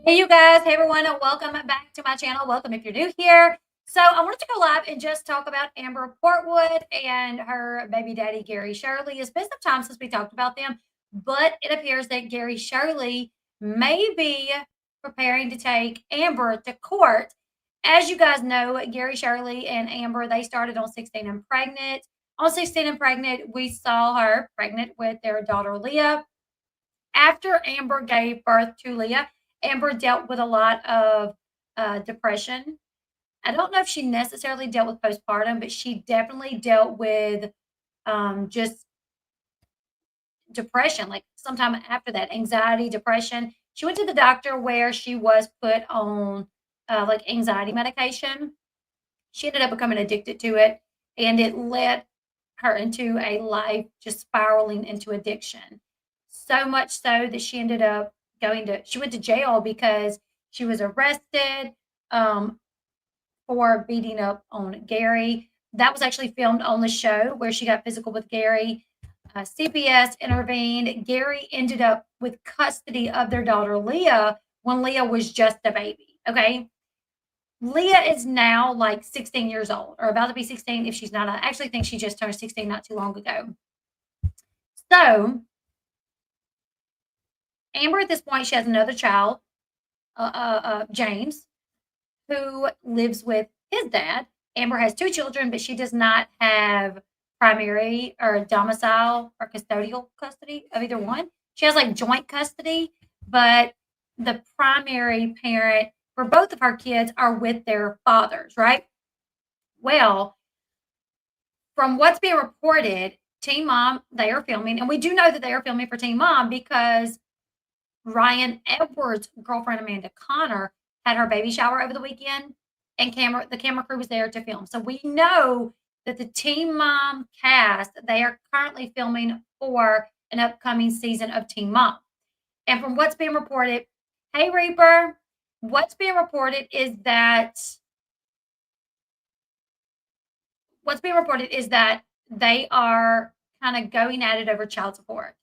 Hey, you guys. Hey, everyone. Welcome back to my channel. Welcome if you're new here. So I wanted to go live and just talk about Amber Portwood and her baby daddy, Gary Shirley. It's been some time since we talked about them, but it appears that Gary Shirley may be preparing to take Amber to court. As you guys know, Gary Shirley and Amber, they started on 16 and Pregnant. On 16 and Pregnant, we saw her pregnant with their daughter, Leah. After Amber gave birth to Leah, Amber dealt with a lot of depression. I don't know if she necessarily dealt with postpartum, but she definitely dealt with just depression, like sometime after that, anxiety, depression. She went to the doctor where she was put on like anxiety medication. She ended up becoming addicted to it, and it led her into a life just spiraling into addiction. So much so that she ended up she went to jail because she was arrested um, for beating up on Gary. That was actually filmed on the show where she got physical with Gary. CPS intervened. Gary ended up with custody of their daughter Leah when Leah was just a baby. Okay. Leah is now like 16 years old, or about to be 16 if she's not. I actually think she just turned 16 not too long ago. So, Amber at this point, she has another child, James, who lives with his dad. Amber has two children, but she does not have primary or domicile or custodial custody of either one. She has like joint custody, but the primary parent for both of her kids are with their fathers, right? Well, from what's being reported, Teen Mom, they are filming, and we do know that they are filming for Teen Mom because Ryan Edwards' girlfriend Amanda Connor had her baby shower over the weekend, and the camera crew was there to film. So we know that the Teen Mom cast, they are currently filming for an upcoming season of Teen Mom. And from what's being reported, hey Reaper, what's being reported is that they are kind of going at it over child support,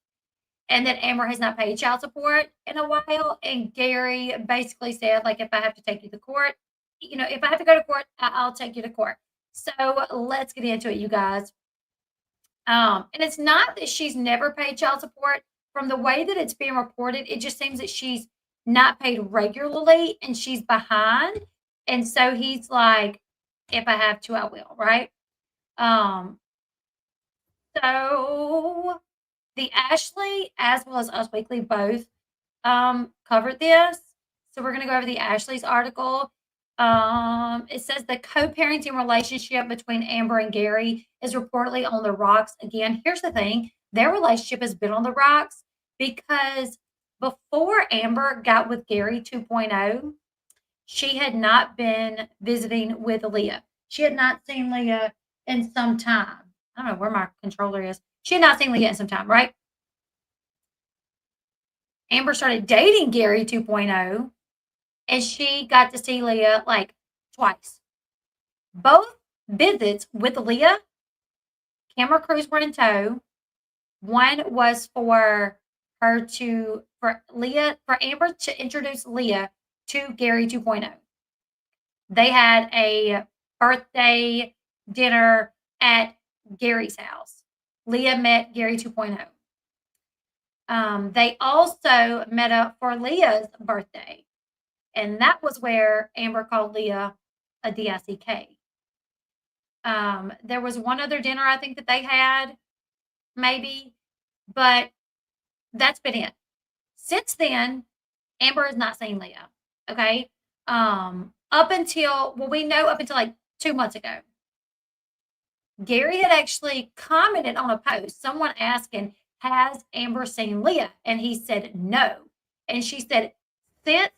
and that Amber has not paid child support in a while. And Gary basically said, like, if I have to take you to court, if I have to go to court, I'll take you to court. So let's get into it, you guys. And it's not that she's never paid child support. From the way that it's being reported, it just seems that she's not paid regularly and she's behind. And so he's like, if I have to, I will, right? So the Ashley as well as Us Weekly both covered this. So we're going to go over the Ashley's article. It says the co-parenting relationship between Amber and Gary is reportedly on the rocks. Again, here's the thing. Their relationship has been on the rocks because before Amber got with Gary 2.0, she had not been visiting with Leah. She had not seen Leah in some time. I don't know where my controller is. She had not seen Leah in some time, right? Amber started dating Gary 2.0, and she got to see Leah like twice. Both visits with Leah, camera crews were in tow. One was for Amber to introduce Leah to Gary 2.0. They had a birthday dinner at Gary's house. Leah met Gary 2.0. They also met up for Leah's birthday, and that was where Amber called Leah a DICK. There was one other dinner I think that they had, maybe, but that's been it. Since then, Amber has not seen Leah. Okay. We know up until like 2 months ago, Gary had actually commented on a post, someone asking, has Amber seen Leah? And he said no. And she said, since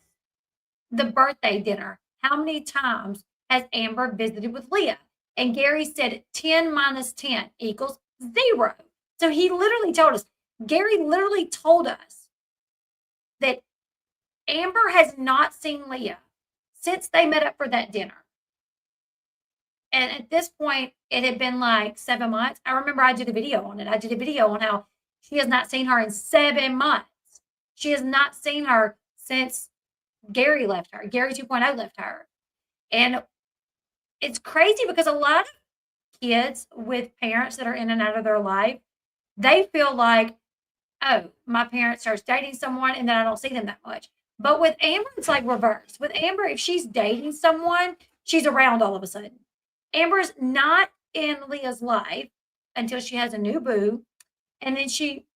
the birthday dinner, how many times has Amber visited with Leah? And Gary said 10 minus 10 equals 0. So he literally told us, Gary literally told us that Amber has not seen Leah since they met up for that dinner. And at this point, it had been like 7 months. I remember I did a video on it. I did a video on how she has not seen her in 7 months. She has not seen her since Gary left her. Gary 2.0 left her. And it's crazy because a lot of kids with parents that are in and out of their life, they feel like, oh, my parent starts dating someone and then I don't see them that much. But with Amber, it's like reverse. With Amber, if she's dating someone, she's around all of a sudden. Amber's not in Leah's life until she has a new boo. And then she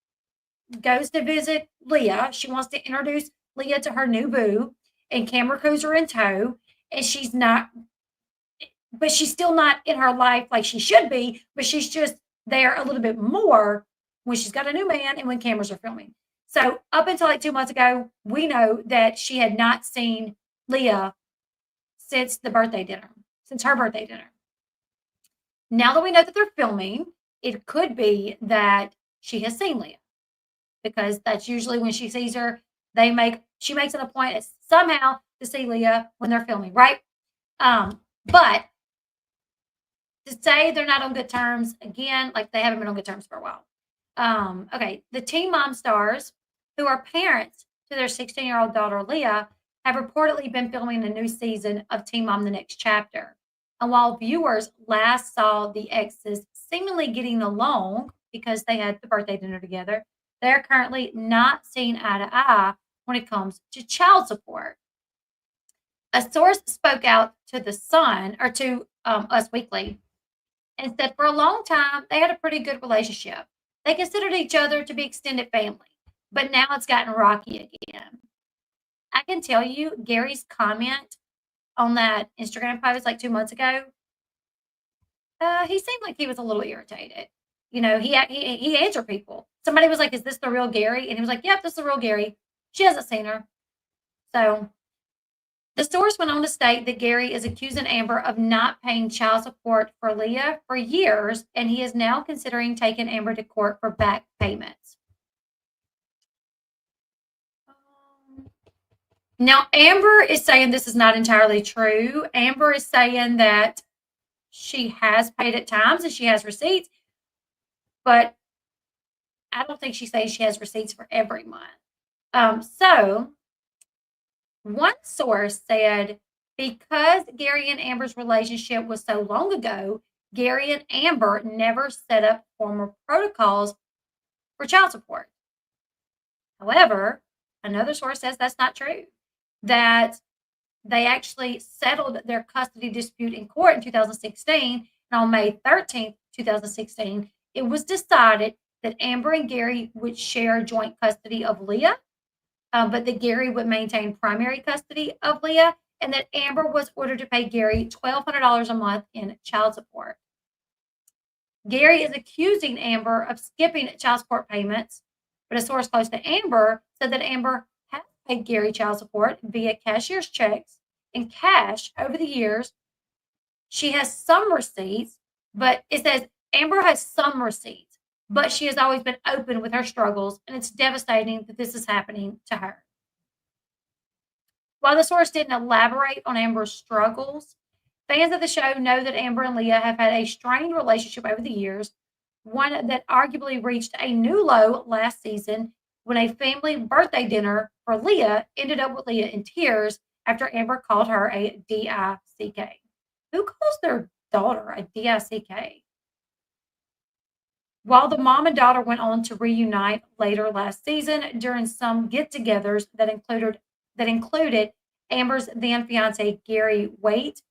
goes to visit Leah. She wants to introduce Leah to her new boo, and camera crews are in tow. And she's not, but she's still not in her life like she should be, but she's just there a little bit more when she's got a new man and when cameras are filming. So up until like 2 months ago, we know that she had not seen Leah since the birthday dinner, since her birthday dinner. Now that we know that they're filming, it could be that she has seen Leah, because that's usually when she sees her. She makes it a point somehow to see Leah when they're filming, right? But to say they're not on good terms, again, like they haven't been on good terms for a while. Okay, the Teen Mom stars, who are parents to their 16-year-old daughter Leah, have reportedly been filming a new season of Teen Mom: The Next Chapter. And while viewers last saw the exes seemingly getting along because they had the birthday dinner together, they're currently not seeing eye to eye when it comes to child support. A source spoke out to The Sun, or to Us Weekly, and said for a long time they had a pretty good relationship. They considered each other to be extended family, but now it's gotten rocky again. I can tell you, Gary's comment on that Instagram post like 2 months ago, he seemed like he was a little irritated. You know, he answered people. Somebody was like, "Is this the real Gary?" And he was like, "Yep, this is the real Gary." She hasn't seen her. So the source went on to state that Gary is accusing Amber of not paying child support for Leah for years, and he is now considering taking Amber to court for back payments. Now, Amber is saying this is not entirely true. Amber is saying that she has paid at times and she has receipts, but I don't think she says she has receipts for every month. So one source said because Gary and Amber's relationship was so long ago, Gary and Amber never set up formal protocols for child support. However, another source says that's not true, that they actually settled their custody dispute in court in 2016. And on May 13th, 2016, it was decided that Amber and Gary would share joint custody of Leah, but that Gary would maintain primary custody of Leah, and that Amber was ordered to pay Gary $1,200 a month in child support. Gary is accusing Amber of skipping child support payments, but a source close to Amber said that Amber has paid Gary child support via cashier's checks and cash over the years. She has some receipts, but it says Amber has some receipts, but she has always been open with her struggles, and it's devastating that this is happening to her. While the source didn't elaborate on Amber's struggles, fans of the show know that Amber and Leah have had a strained relationship over the years, one that arguably reached a new low last season when a family birthday dinner for Leah ended up with Leah in tears after Amber called her a D-I-C-K. Who calls their daughter a D-I-C-K? While the mom and daughter went on to reunite later last season during some get-togethers that included Amber's then fiance Gary Waite,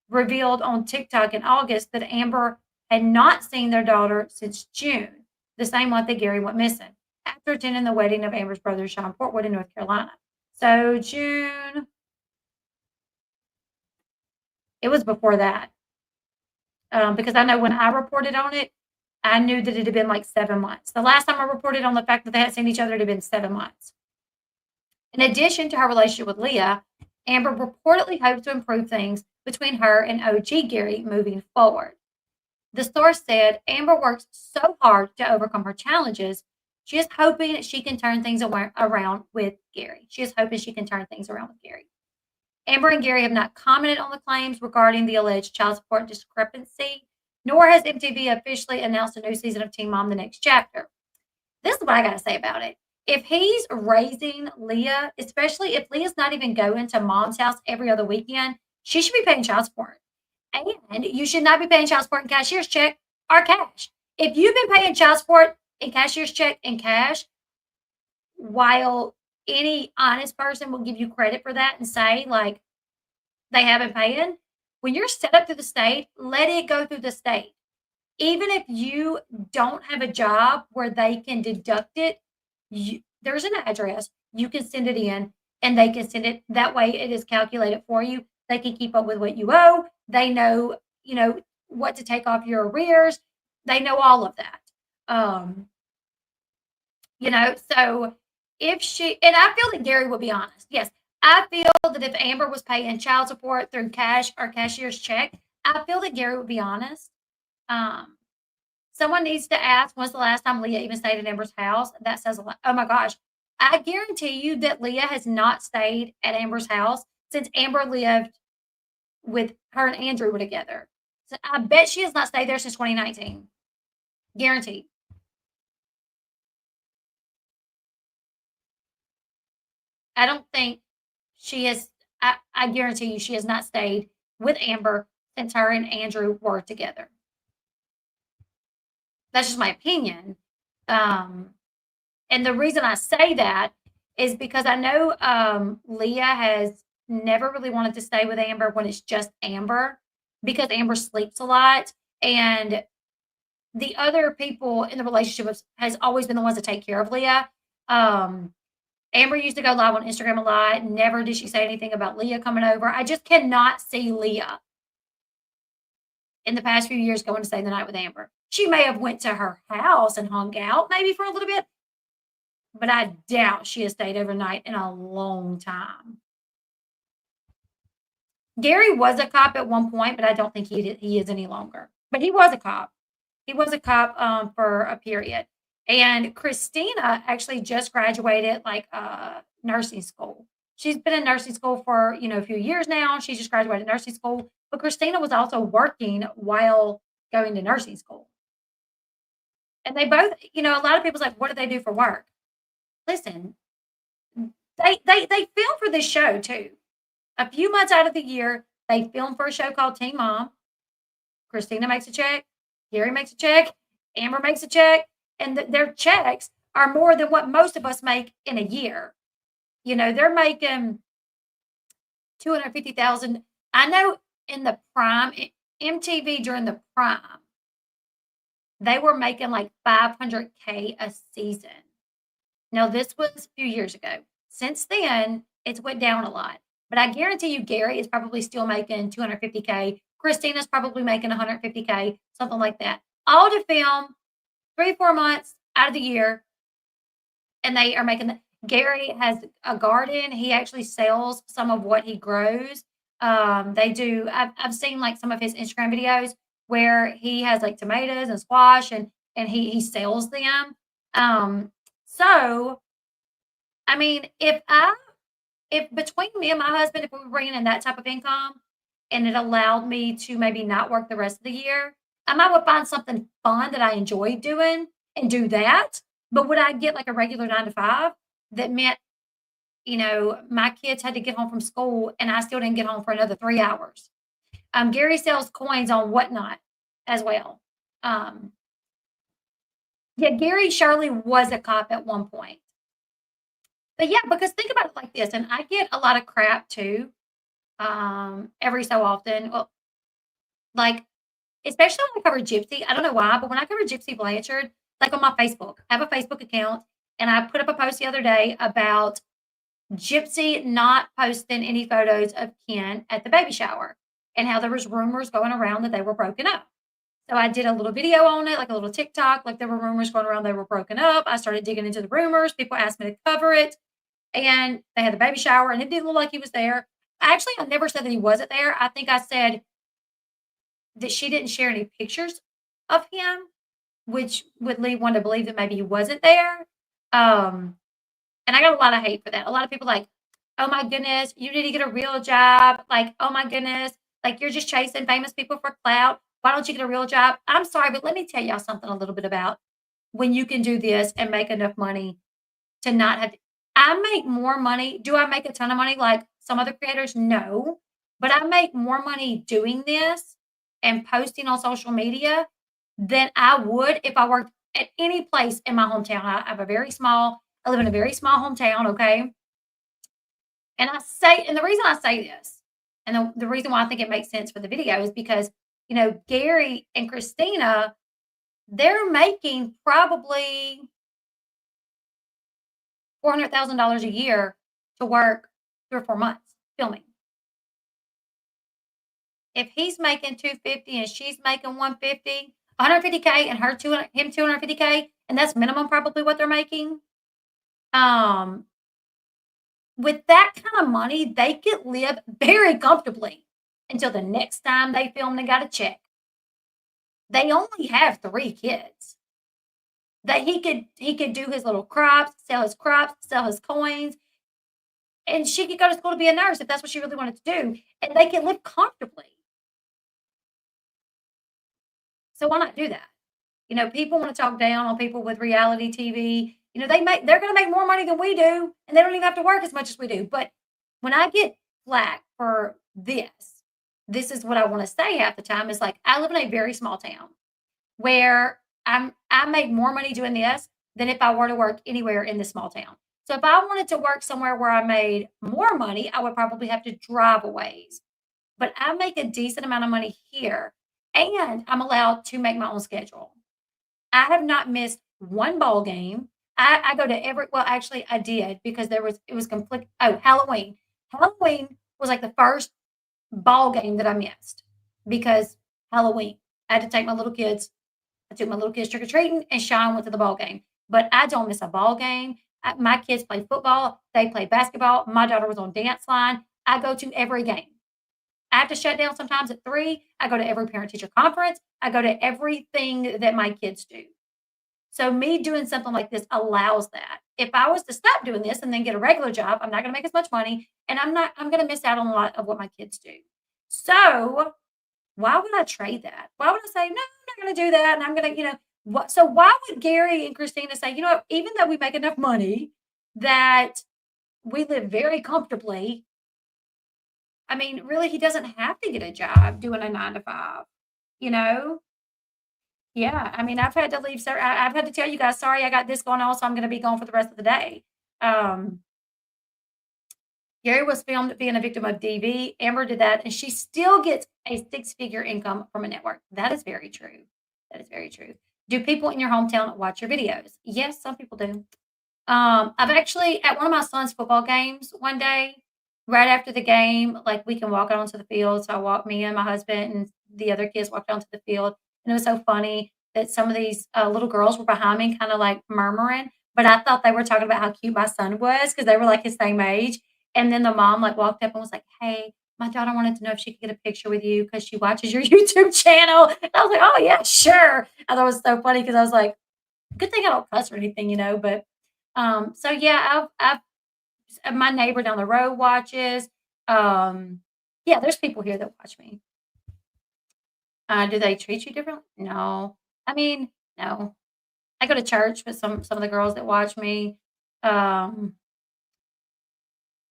revealed on TikTok in August that Amber had not seen their daughter since June, the same month that Gary went missing, after attending the wedding of Amber's brother Sean Portwood in North Carolina. So June, it was before that, because I know when I reported on it, I knew that it had been like 7 months. The last time I reported on the fact that they hadn't seen each other, it had been 7 months. In addition to her relationship with Leah, Amber reportedly hopes to improve things between her and OG Gary moving forward. The source said Amber works so hard to overcome her challenges. She is hoping that she can turn things around with Gary. Amber and Gary have not commented on the claims regarding the alleged child support discrepancy, nor has MTV officially announced a new season of Teen Mom: The Next Chapter. This is what I got to say about it. if he's raising Leah, especially if Leah's not even going to mom's house every other weekend, she should be paying child support. And you should not be paying child support in cashier's check or cash. If you've been paying child support in cashier's check and cash, while any honest person will give you credit for that and say, like, they haven't paid, when you're set up through the state, let it go through the state. Even if you don't have a job where they can deduct it, there's an address. You can send it in and they can send it. That way it is calculated for you. They can keep up with what you owe. They know, what to take off your arrears. They know all of that. So if she, and I feel that Gary would be honest. Yes, I feel that if Amber was paying child support through cash or cashier's check, I feel that Gary would be honest. Someone needs to ask, when's the last time Leah even stayed at Amber's house? That says a lot. Oh my gosh. I guarantee you that Leah has not stayed at Amber's house since Amber lived with her and Andrew were together. So I bet she has not stayed there since 2019. Guaranteed. I don't think she has, I guarantee you she has not stayed with Amber since her and Andrew were together. That's just my opinion. And the reason I say that is because I know Leah has never really wanted to stay with Amber when it's just Amber because Amber sleeps a lot. And the other people in the relationship has always been the ones that take care of Leah. Amber used to go live on Instagram a lot. Never did she say anything about Leah coming over. I just cannot see Leah in the past few years going to stay the night with Amber. She may have went to her house and hung out maybe for a little bit, but I doubt she has stayed overnight in a long time. Gary was a cop at one point, but I don't think he is any longer. But he was a cop. He was a cop for a period. And Christina actually just graduated nursing school. She's been in nursing school for, a few years now. She just graduated nursing school. But Christina was also working while going to nursing school. And they both, a lot of people's like, what do they do for work? Listen, they film for this show too. A few months out of the year, they film for a show called Teen Mom. Christina makes a check. Gary makes a check. Amber makes a check. And their checks are more than what most of us make in a year. They're making $250,000. I know in the prime, MTV during the prime, they were making like $500K a season. Now, this was a few years ago. Since then, it's went down a lot. But I guarantee you, Gary is probably still making $250K. Christina's probably making $150K, something like that. All to film 3-4 months out of the year. And they are making that. Gary has a garden. He actually sells some of what he grows. They do. I've seen like some of his Instagram videos where he has like tomatoes and squash and he sells them. So, I mean, if between me and my husband, if we were bringing in that type of income and it allowed me to maybe not work the rest of the year, I might would find something fun that I enjoy doing and do that. But would I get like a regular 9 to 5 that meant, my kids had to get home from school and I still didn't get home for another 3 hours? Gary sells coins on Whatnot as well. Yeah, Gary Shirley was a cop at one point. But yeah, because think about it like this, and I get a lot of crap too, every so often. Well, like, especially when I cover Gypsy. I don't know why, but when I cover Gypsy Blanchard, like on my Facebook, I have a Facebook account, and I put up a post the other day about Gypsy not posting any photos of Ken at the baby shower and how there was rumors going around that they were broken up. So I did a little video on it, like a little TikTok, like there were rumors going around they were broken up. I started digging into the rumors. People asked me to cover it. And they had the baby shower, and it didn't look like he was there. Actually, I never said that he wasn't there. I think I said that she didn't share any pictures of him, which would lead one to believe that maybe he wasn't there. And I got a lot of hate for that. A lot of people like, oh my goodness, you need to get a real job. Like, oh my goodness, like you're just chasing famous people for clout. Why don't you get a real job? I'm sorry, but let me tell y'all something a little bit about when you can do this and make enough money to not have to I make more money. Do I make a ton of money like some other creators? No, but I make more money doing this and posting on social media than I would if I worked at any place in my hometown. I live in a very small hometown, okay? And the reason I say this, and the reason why I think it makes sense for the video is because, Gary and Christina, they're making probably $400,000 a year to work 3 or 4 months filming. If he's making 250 and she's making 150, 150K and him 250K, and that's minimum probably what they're making. With that kind of money, they could live very comfortably until the next time they film and got a check. They only have 3 kids. That he could do his little crops, sell his coins, and she could go to school to be a nurse if that's what she really wanted to do, and they can live comfortably. So why not do that? People want to talk down on people with reality TV. They're going to make more money than we do, and they don't even have to work as much as we do. But when I get flack for this is what I want to say half the time is like, I live in a very small town where I make more money doing this than if I were to work anywhere in this small town. So if I wanted to work somewhere where I made more money, I would probably have to drive a ways. But I make a decent amount of money here, and I'm allowed to make my own schedule. I have not missed one ball game. I go to actually I did because it was conflict. Oh, Halloween. Halloween was like the first ball game that I missed because Halloween. I had to take my little kids. I took my little kids trick or treating, and Sean went to the ball game. But I don't miss a ball game. My kids play football. They play basketball. My daughter was on dance line. I go to every game. I have to shut down sometimes at 3. I go to every parent-teacher conference. I go to everything that my kids do. So me doing something like this allows that. If I was to stop doing this and then get a regular job, I'm not going to make as much money, and I'm going to miss out on a lot of what my kids do. So why would I trade that? Why would I say, no, I'm not going to do that? And I'm going to, what? So why would Gary and Christina say, even though we make enough money that we live very comfortably, I mean, really, he doesn't have to get a job doing a 9 to 5, you know? Yeah, I mean, I've had to leave, sir. I've had to tell you guys, sorry, I got this going on, so I'm going to be gone for the rest of the day. Um, Gary was filmed being a victim of DV. Amber did that, and she still gets a 6-figure income from a network. That is very true. That is very true. Do people in your hometown watch your videos? Yes, some people do. I've actually, at one of my son's football games one day, right after the game, like we can walk out onto the field. So me and my husband and the other kids walked onto the field. And it was so funny that some of these little girls were behind me, kind of like murmuring. But I thought they were talking about how cute my son was because they were like his same age. And then the mom like walked up and was like, "Hey, my daughter wanted to know if she could get a picture with you because she watches your YouTube channel." And I was like, "Oh yeah, sure." I thought it was so funny because I was like, "Good thing I don't cuss or anything, you know." But so yeah, my neighbor down the road watches. Yeah, there's people here that watch me. Do they treat you differently? No. I mean, no. I go to church with some of the girls that watch me. Um,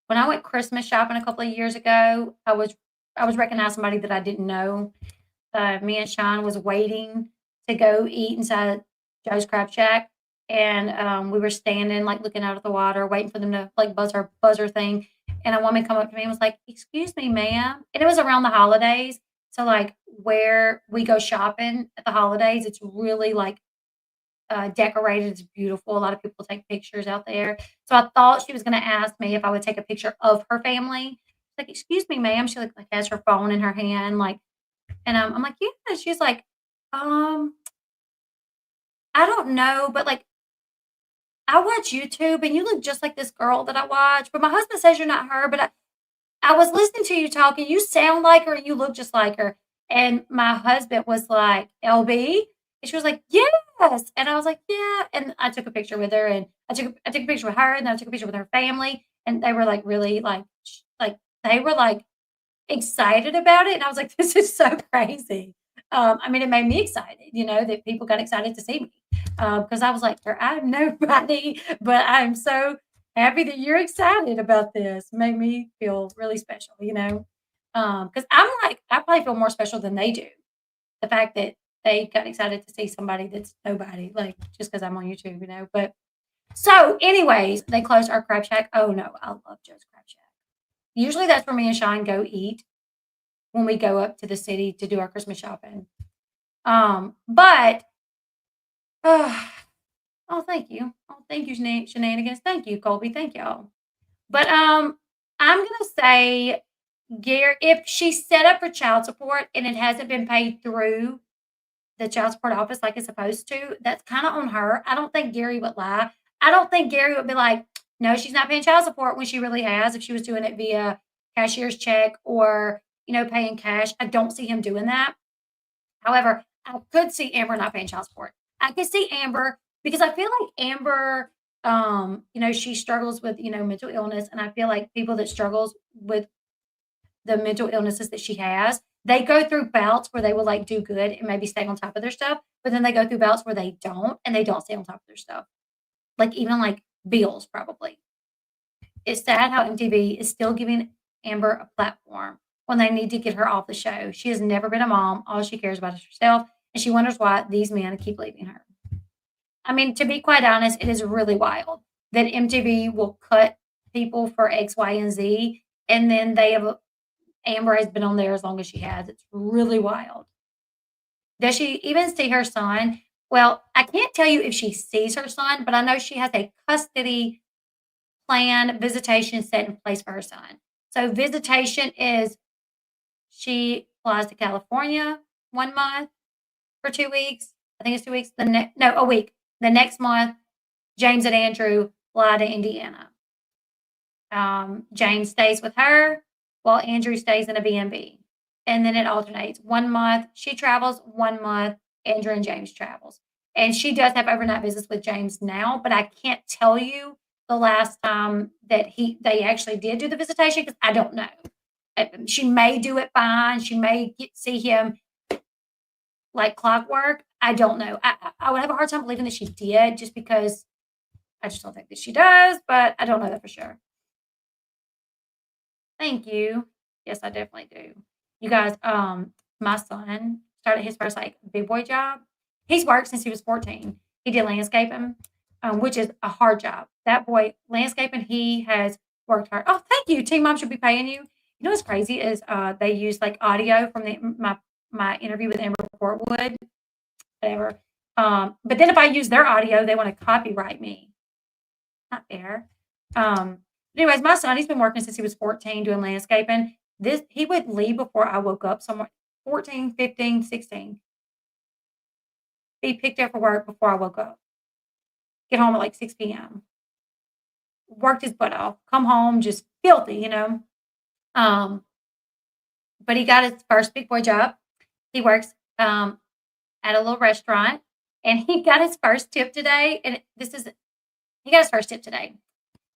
when I went Christmas shopping a couple of years ago, I was recognizing somebody that I didn't know. Me and Sean was waiting to go eat inside Joe's Crab Shack, and we were standing like looking out at the water, waiting for them to like buzzer thing. And a woman come up to me and was like, "Excuse me, ma'am," and it was around the holidays. So like where we go shopping at the holidays, it's really like decorated. It's beautiful. A lot of people take pictures out there. So I thought she was going to ask me if I would take a picture of her family. She's like, "Excuse me, ma'am." She like has her phone in her hand, like, and I'm like, "Yeah." She's like, um, "I don't know, but like I watch YouTube, and you look just like this girl that I watch. But my husband says you're not her. But I was listening to you talking. You sound like her, and you look just like her." And my husband was like, "Elle Bee?" And she was like, "Yes." And I was like, "Yeah." And I took a picture with her, and I took a picture with her, and then I took a picture with her family, and they were like really like they were like excited about it, and I was like, "This is so crazy." I mean, it made me excited, that people got excited to see me. because I was like, "Girl, I'm nobody," but I'm so happy that you're excited about this. Made me feel really special, because I'm like, I probably feel more special than they do. The fact that they got excited to see somebody that's nobody, like, just because I'm on YouTube, but so anyways, they closed our crab shack. Oh, no, I love Joe's Crab Shack. Usually that's where me and Sean go eat when we go up to the city to do our Christmas shopping. But oh, oh, thank you. Oh, thank you, shenanigans. Thank you, Colby. Thank y'all. But I'm gonna say, Gary, if she's set up for child support and it hasn't been paid through the child support office like it's supposed to, that's kind of on her. I don't think Gary would lie. I don't think Gary would be like, no, she's not paying child support when she really has. If she was doing it via cashier's check or paying cash, I don't see him doing that. However, I could see Amber not paying child support. I could see Amber because I feel like Amber, she struggles with mental illness, and I feel like people that struggles with the mental illnesses that she has, they go through bouts where they will like do good and maybe stay on top of their stuff, but then they go through bouts where they don't and they don't stay on top of their stuff. Like even like bills, probably. It's sad how MTV is still giving Amber a platform when they need to get her off the show. She has never been a mom. All she cares about is herself, and she wonders why these men keep leaving her. I mean, to be quite honest, it is really wild that MTV will cut people for X, Y, and Z, and then Amber has been on there as long as she has. It's really wild. Does she even see her son? Well, I can't tell you if she sees her son, but I know she has a custody plan visitation set in place for her son. So visitation is she flies to California 1 month for 2 weeks. I think it's 2 weeks. A week. The next month, James and Andrew fly to Indiana. James stays with her while Andrew stays in a B&B. And then it alternates. 1 month, she travels. 1 month, Andrew and James travels. And she does have overnight visits with James now, but I can't tell you the last time that they actually did do the visitation because I don't know. She may do it fine. She may see him like clockwork. I don't know. I would have a hard time believing that she did just because I just don't think that she does, but I don't know that for sure. Thank you. Yes, I definitely do. You guys, my son started his first like big boy job. He's worked since he was 14. He did landscaping, which is a hard job. That boy, landscaping, he has worked hard. Oh, thank you. Team Mom should be paying you. You know what's crazy is they use like audio from my interview with Amber Portwood, whatever. But then if I use their audio, they want to copyright me. Not fair. Anyways, my son, he's been working since he was 14 doing landscaping. He would leave before I woke up somewhere 14, 15, 16. Be picked up for work before I woke up. Get home at like 6 p.m. Worked his butt off. Come home just filthy, But he got his first big boy job. He works at a little restaurant, and he got his first tip today. And he got his first tip today.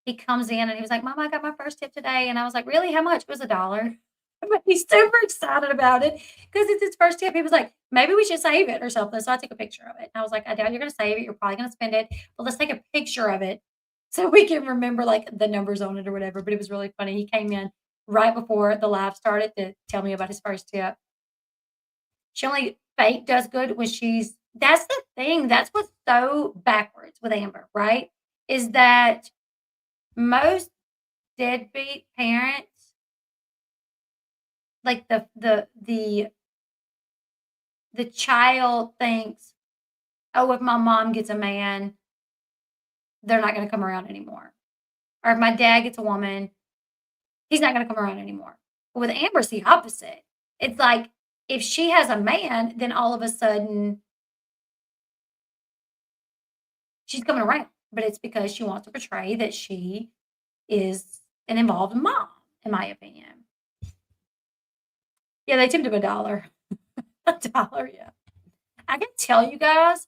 He comes in and he was like, "Mom, I got my first tip today." And I was like, "Really? How much?" It was $1. But he's super excited about it because it's his first tip. He was like, "Maybe we should save it or something." So I took a picture of it. And I was like, "I doubt you're going to save it. You're probably going to spend it. But let's take a picture of it so we can remember like the numbers on it or whatever." But it was really funny. He came in right before the live started to tell me about his first tip. She only fake does good when that's the thing. That's what's so backwards with Amber, right? Is that most deadbeat parents, like the child thinks, "Oh, if my mom gets a man, they're not going to come around anymore. Or if my dad gets a woman, he's not going to come around anymore." But with Amber, it's the opposite. It's like if she has a man, then all of a sudden she's coming around. But it's because she wants to portray that she is an involved mom, in my opinion. Yeah, they tipped him $1. $1, yeah. I can tell you guys,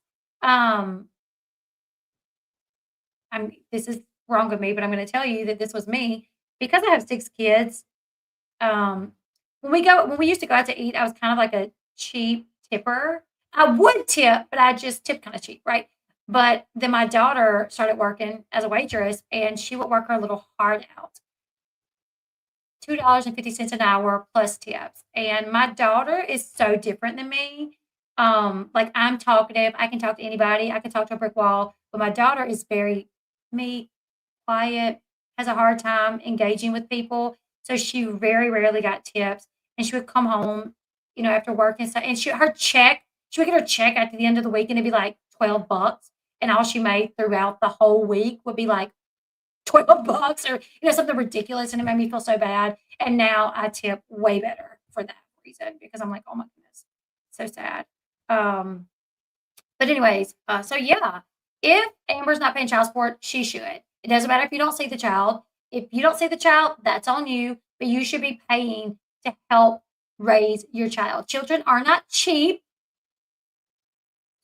this is wrong of me, but I'm going to tell you that this was me because I have 6 kids. When we used to go out to eat, I was kind of like a cheap tipper. I would tip, but I just tip kind of cheap, right? But then my daughter started working as a waitress, and she would work her little heart out. $2.50 an hour plus tips. And my daughter is so different than me. Like I'm talkative. I can talk to anybody. I can talk to a brick wall. But my daughter is very meek, quiet, has a hard time engaging with people. So she very rarely got tips. And she would come home, after work and stuff. And she would get her check at the end of the week and it'd be like $12. And all she made throughout the whole week would be like $12 or something ridiculous, and it made me feel so bad. And now I tip way better for that reason because I'm like, oh my goodness, so sad. Um, but anyways, so yeah, if Amber's not paying child support, she should. It doesn't matter if you don't see the child. If you don't see the child, that's on you, but you should be paying to help raise your child. Children are not cheap.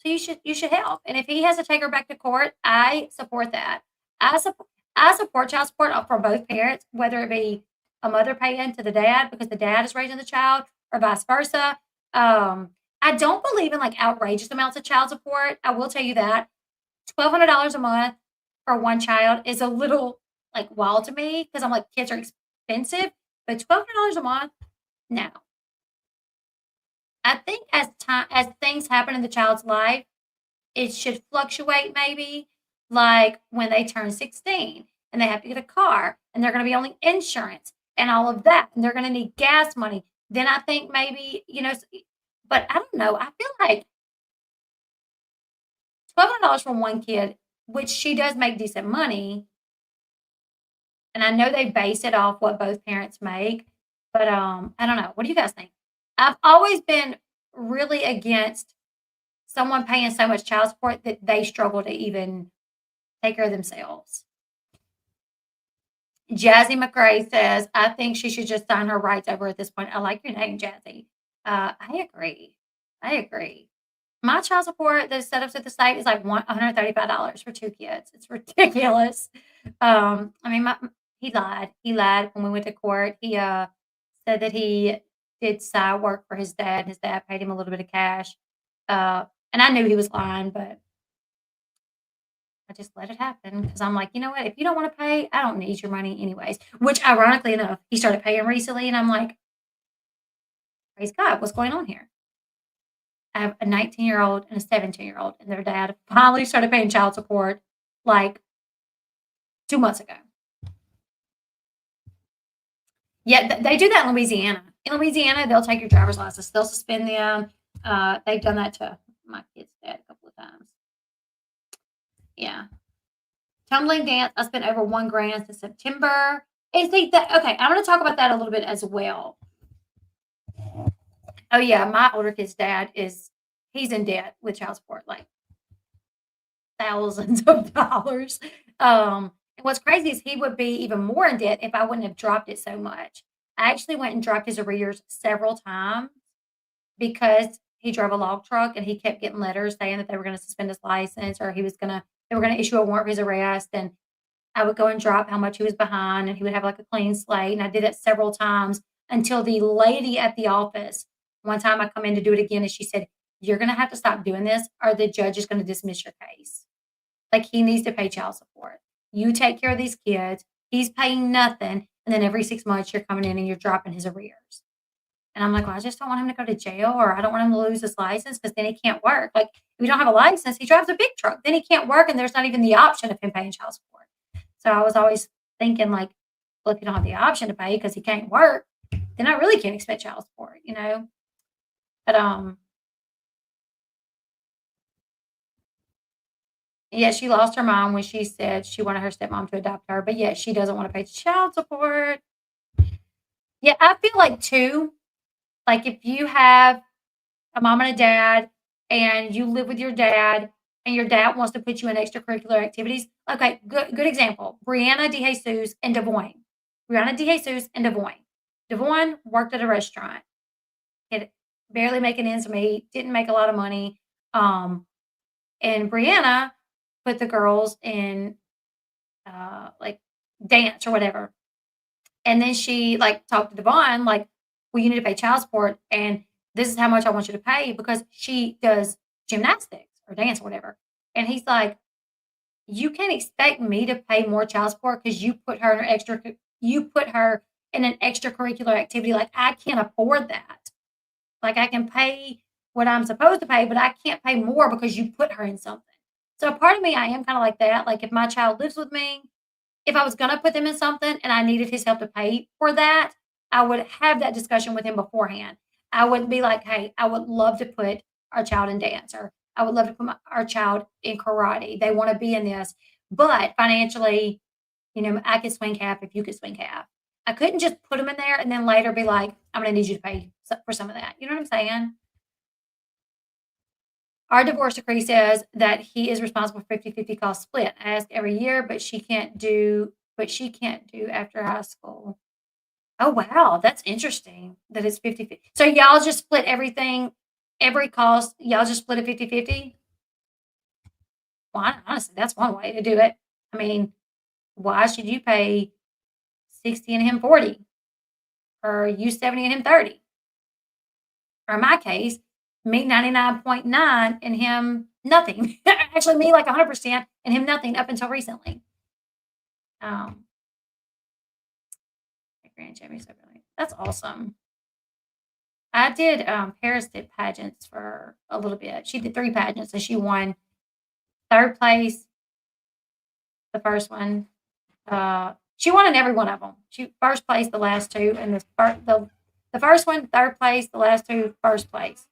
So you should help. And if he has to take her back to court, I support that. I support I support child support for both parents, whether it be a mother paying to the dad because the dad is raising the child, or vice versa. I don't believe in like outrageous amounts of child support. I will tell you that $1,200 a month for one child is a little like wild to me because I'm like kids are expensive, but $1,200 a month, no. I think as things happen in the child's life, it should fluctuate maybe, like when they turn 16 and they have to get a car and they're going to be on insurance and all of that and they're going to need gas money. Then I think maybe, but I don't know. I feel like $1,200 from one kid, which she does make decent money, and I know they base it off what both parents make, but I don't know. What do you guys think? I've always been really against someone paying so much child support that they struggle to even take care of themselves. Jazzy McRae says, I think she should just sign her rights over at this point. I like your name, Jazzy. I agree. I agree. My child support that's set up at the state is like $135 for two kids. It's ridiculous. I mean, he lied. He lied when we went to court. He said that he did side work for his dad. His dad paid him a little bit of cash. And I knew he was lying, but I just let it happen because I'm like, you know what? If you don't want to pay, I don't need your money anyways. Which, ironically enough, he started paying recently, and I'm like, praise God, what's going on here? I have a 19-year-old and a 17-year-old, and their dad finally started paying child support like 2 months ago. Yeah, they do that in Louisiana. In Louisiana, they'll take your driver's license. They'll suspend them. They've done that to my kid's dad a couple of times. Yeah. Tumbling dance, I spent over $1,000 since September. And see that, okay, I'm going to talk about that a little bit as well. Oh yeah, my older kid's dad he's in debt with child support, like thousands of dollars. And what's crazy is he would be even more in debt if I wouldn't have dropped it so much. I actually went and dropped his arrears several times because he drove a log truck and he kept getting letters saying that they were going to suspend his license or they were going to issue a warrant for his arrest. And I would go and drop how much he was behind and he would have like a clean slate. And I did it several times until the lady at the office, one time I come in to do it again and she said, you're going to have to stop doing this or the judge is going to dismiss your case. Like he needs to pay child support. You take care of these kids. He's paying nothing. And then every 6 months you're coming in and you're dropping his arrears. And I'm like, well, I just don't want him to go to jail or I don't want him to lose his license because then he can't work. Like if we don't have a license, he drives a big truck. Then he can't work and there's not even the option of him paying child support. So I was always thinking like, well, if you don't have the option to pay because he can't work, then I really can't expect child support, But yeah, she lost her mom when she said she wanted her stepmom to adopt her, but yet she doesn't want to pay child support. Yeah, I feel like too, like if you have a mom and a dad and you live with your dad and your dad wants to put you in extracurricular activities. Okay, good example. Brianna DeJesus and Devoyne. Brianna DeJesus and Devoyne. Devoyne worked at a restaurant. Had barely making ends meet, didn't make a lot of money. And Brianna put the girls in like dance or whatever. And then she like talked to Devon, like, well, you need to pay child support and this is how much I want you to pay because she does gymnastics or dance or whatever. And he's like, you can't expect me to pay more child support because you put her in an extracurricular activity. Like, I can't afford that. Like, I can pay what I'm supposed to pay, but I can't pay more because you put her in something. So part of me, I am kind of like that. Like, if my child lives with me, if I was going to put them in something and I needed his help to pay for that, I would have that discussion with him beforehand. I wouldn't be like, hey, I would love to put our child in dance, or I would love to put our child in karate. They want to be in this, but financially, I could swing half if you could swing half. I couldn't just put them in there and then later be like, I'm going to need you to pay for some of that. You know what I'm saying? Our divorce decree says that he is responsible for 50/50 cost split. I ask every year, but she can't do after high school. Oh, wow, that's interesting that it's 50/50. So y'all just split everything, every cost, y'all just split it 50/50? Well, honestly, that's one way to do it. I mean, why should you pay 60 and him 40, or you 70 and him 30? Or in my case, me 99.9 and him nothing. Actually, me like 100% and him nothing up until recently. Um, my grand Jamie so brilliant. That's awesome. I did Paris did pageants for a little bit. She did 3 pageants and she won 3rd place, the first one. She won in every one of them. She first place the last 2, and the first one 3rd place, the last 2 first place.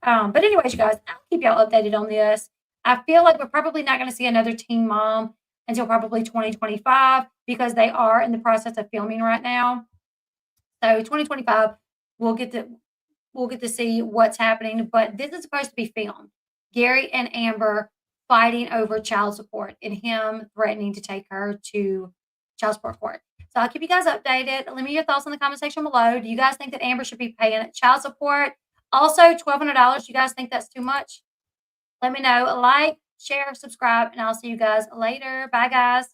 But anyways, you guys, I'll keep y'all updated on this. I feel like we're probably not going to see another Teen Mom until probably 2025 because they are in the process of filming right now. So 2025, we'll get to we'll get to see what's happening. But this is supposed to be filmed. Gary and Amber fighting over child support and him threatening to take her to child support court. So I'll keep you guys updated. Let me know your thoughts in the comment section below. Do you guys think that Amber should be paying child support? Also, $1,200. You guys think that's too much? Let me know. Like, share, subscribe, and I'll see you guys later. Bye, guys.